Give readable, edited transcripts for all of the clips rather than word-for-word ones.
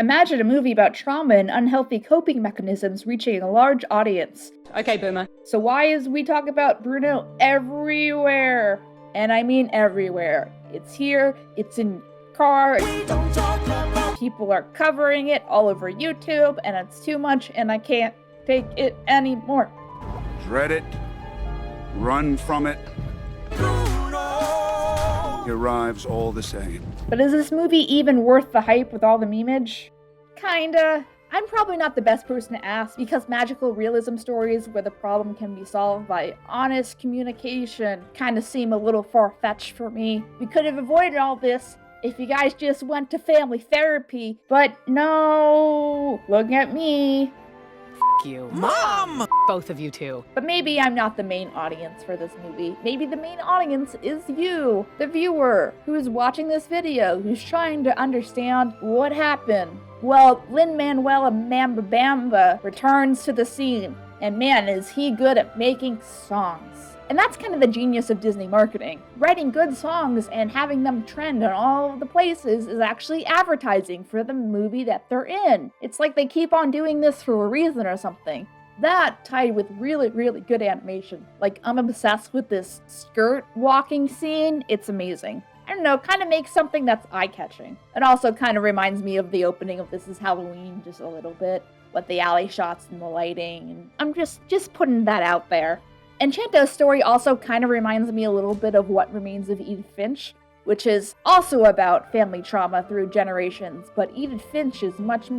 Imagine a movie about trauma and unhealthy coping mechanisms reaching a large audience. Okay, Boomer. So why is we talk about Bruno everywhere? And I mean everywhere. It's here, it's in car, people are covering it all over YouTube, and it's too much, and I can't take it anymore. Dread it, run from it. He arrives all the same. But is this movie even worth the hype with all the memeage? Kinda. I'm probably not the best person to ask because magical realism stories where the problem can be solved by honest communication kinda seem a little far-fetched for me. We could have avoided all this if you guys just went to family therapy, but no, look at me. You. Mom! Both of you two. But maybe I'm not the main audience for this movie. Maybe the main audience is you, the viewer, who is watching this video, who's trying to understand what happened. Well, Lin-Manuel Miranda returns to the scene, and man, is he good at making songs. And that's kind of the genius of Disney marketing. Writing good songs and having them trend in all of the places is actually advertising for the movie that they're in. It's like they keep on doing this for a reason or something. That tied with really, really good animation. Like, I'm obsessed with this skirt walking scene. It's amazing. I don't know, kind of makes something that's eye-catching. It also kind of reminds me of the opening of This Is Halloween just a little bit, with the alley shots and the lighting, and I'm just putting that out there. Enchanto's story also kind of reminds me a little bit of What Remains of Edith Finch, which is also about family trauma through generations, but Edith Finch is much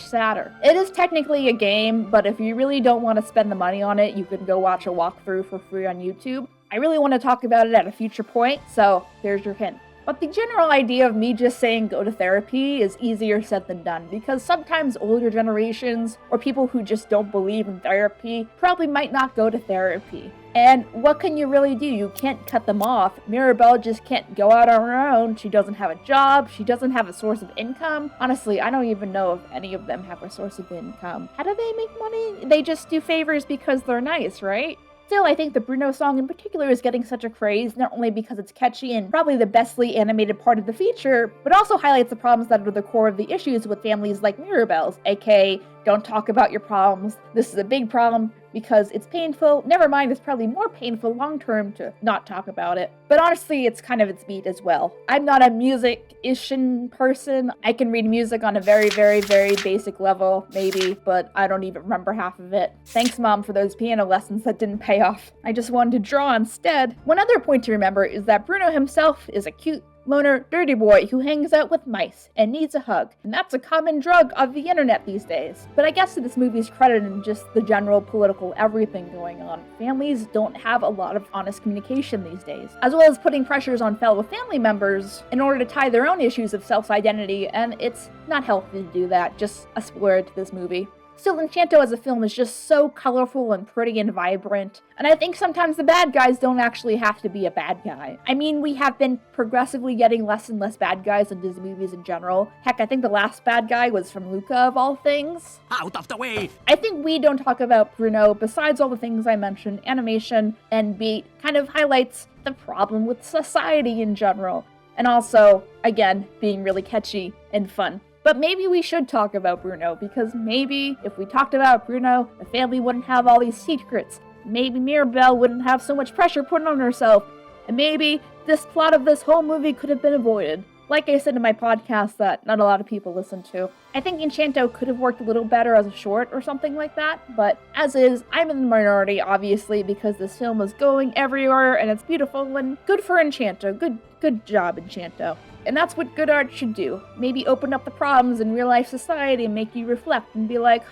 sadder. It is technically a game, but if you really don't want to spend the money on it, you can go watch a walkthrough for free on YouTube. I really want to talk about it at a future point, so there's your hint. But the general idea of me just saying go to therapy is easier said than done, because sometimes older generations, or people who just don't believe in therapy, probably might not go to therapy. And what can you really do? You can't cut them off. Mirabelle just can't go out on her own. She doesn't have a job. She doesn't have a source of income. Honestly, I don't even know if any of them have a source of income. How do they make money? They just do favors because they're nice, right? Still, I think the Bruno song in particular is getting such a craze, not only because it's catchy and probably the bestly animated part of the feature, but also highlights the problems that are the core of the issues with families like Mirabelle's, aka don't talk about your problems, this is a big problem because it's painful, never mind, it's probably more painful long-term to not talk about it. But honestly, it's kind of its beat as well. I'm not a music-ish person. I can read music on a very basic level, maybe, but I don't even remember half of it. Thanks, Mom, for those piano lessons that didn't pay off. I just wanted to draw instead. One other point to remember is that Bruno himself is a cute, loner, dirty boy who hangs out with mice and needs a hug, and that's a common drug of the internet these days. But I guess to this movie's credit and just the general political everything going on, families don't have a lot of honest communication these days, as well as putting pressures on fellow family members in order to tie their own issues of self-identity, and it's not healthy to do that, just a spoiler to this movie. Still, Enchanto as a film is just so colorful and pretty and vibrant, and I think sometimes the bad guys don't actually have to be a bad guy. I mean, we have been progressively getting less and less bad guys in Disney movies in general. Heck, I think the last bad guy was from Luca, of all things. Out of the way! I think we don't talk about Bruno, besides all the things I mentioned, animation and beat kind of highlights the problem with society in general, and also, again, being really catchy and fun. But maybe we should talk about Bruno, because maybe if we talked about Bruno, the family wouldn't have all these secrets. Maybe Mirabelle wouldn't have so much pressure put on herself. And maybe this plot of this whole movie could have been avoided. Like I said in my podcast that not a lot of people listen to. I think Enchanto could have worked a little better as a short or something like that, but as is, I'm in the minority, obviously, because this film is going everywhere and it's beautiful and good for Enchanto. Good job, Enchanto. And that's what good art should do. Maybe open up the problems in real-life society and make you reflect and be like,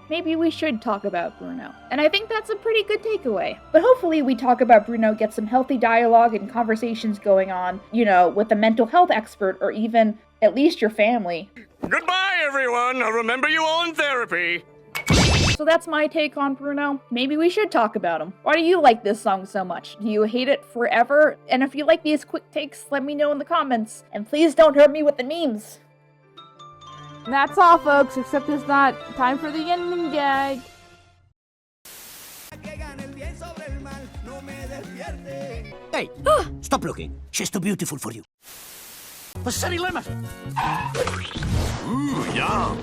maybe we should talk about Bruno. And I think that's a pretty good takeaway. But hopefully we talk about Bruno, get some healthy dialogue and conversations going on, with a mental health expert or even at least your family. Goodbye, everyone. I'll remember you all in therapy. So that's my take on Bruno. Maybe we should talk about him. Why do you like this song so much? Do you hate it forever? And if you like these quick takes, let me know in the comments. And please don't hurt me with the memes. And that's all, folks, except it's not time for the ending gag. Hey, stop looking. She's too beautiful for you. The city limit! Ooh, yum!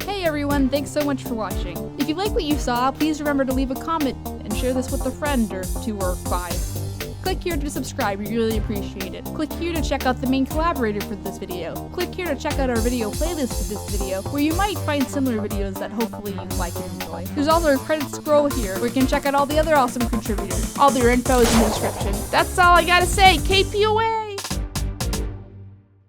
Hey everyone, thanks so much for watching. If you like what you saw, please remember to leave a comment and share this with a friend or 2 or 5. Click here to subscribe, we really appreciate it. Click here to check out the main collaborator for this video. Click here to check out our video playlist for this video, where you might find similar videos that hopefully you like and enjoy. There's also a credit scroll here, where you can check out all the other awesome contributors. All their info is in the description. That's all I gotta say, KP away!